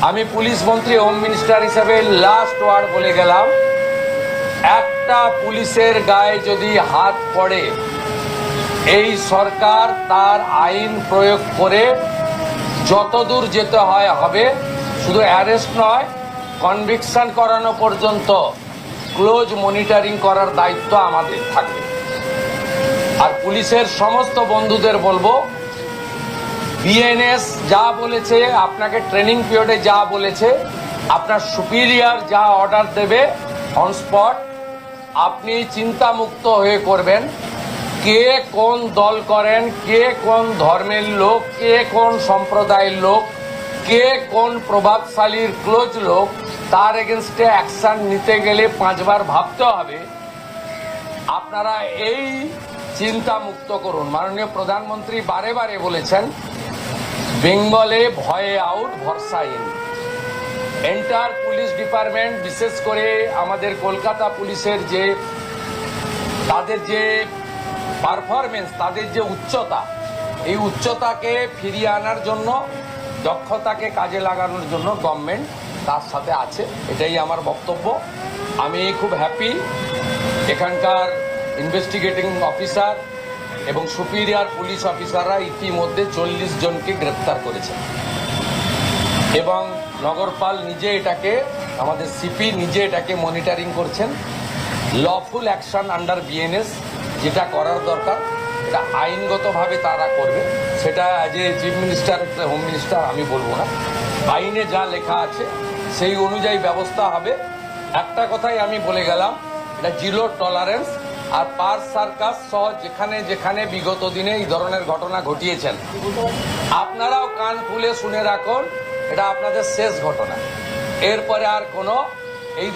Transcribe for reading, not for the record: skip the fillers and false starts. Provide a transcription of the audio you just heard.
আমি পুলিশ মন্ত্রী, home minister হিসেবে লাস্ট ওয়ার্ড বলে গেলাম, একটা পুলিশের গায়ে যদি হাত পড়ে এই সরকার তার আইন প্রয়োগ করে যতদূর যেতে হয় হবে। শুধু অ্যারেস্ট নয়, কনভিকশন করানো পর্যন্ত ক্লোজ মনিটরিং করার দায়িত্ব আমাদের থাকবে। আর পুলিশের সমস্ত বন্ধুদের বলবো, বিএনএস যা বলেছে, আপনাকে ট্রেনিং পিরিয়ডে যা বলেছে, আপনার সুপিরিয়র যা অর্ডার দেবে অন স্পট আপনি চিন্তামুক্ত হয়ে করবেন। কে কোন দল করেন, কে কোন ধর্মের লোক, কে কোন সম্প্রদায়ের লোক, কে কোন প্রভাবশালীর ক্লোজ লোক, তার এগেনস্টে অ্যাকশন নিতে গেলে 5 বার ভাবতে হবে। আপনারা এই চিন্তা মুক্ত করুন। মাননীয় প্রধানমন্ত্রী বারে বারে বলেছেন, বেঙ্গলে ভয়ে আউট, ভরসা ইন। এন্টার পুলিশ ডিপার্টমেন্ট, বিশেষ করে আমাদের কলকাতা পুলিশের যে তাদের যে পারফরমেন্স, তাদের যে উচ্চতা, এই উচ্চতাকে ফিরিয়ে আনার জন্য, দক্ষতাকে কাজে লাগানোর জন্য গভর্নমেন্ট তার সাথে আছে। এটাই আমার বক্তব্য। আমি খুব হ্যাপি এখানকার ইনভেস্টিগেটিং অফিসার এবং সুপিরিয়র পুলিশ অফিসাররা ইতিমধ্যে 40 জনকে গ্রেপ্তার করেছেন এবং নগরপাল নিজে এটাকে, আমাদের সিপি নিজে এটাকে মনিটরিং করছেন। লফুল অ্যাকশন আন্ডার বিএনএস যেটা করার দরকার, এটা আইনগতভাবে তারা করবে। সেটা as a chief minister, home minister আমি বলবো না। আইনে যা লেখা আছে সেই অনুযায়ী ব্যবস্থা হবে। একটা কথাই আমি বলে গেলাম, এটা জিরো টলারেন্স। আর পার্ক সার্কাস সহ যেখানে যেখানে বিগত দিনে এই ধরনের ঘটনা ঘটিয়েছেন, আপনারাও কান খুলে শুনে রাখুন, এটা আপনাদের শেষ ঘটনা। এরপরে আর কোনো এই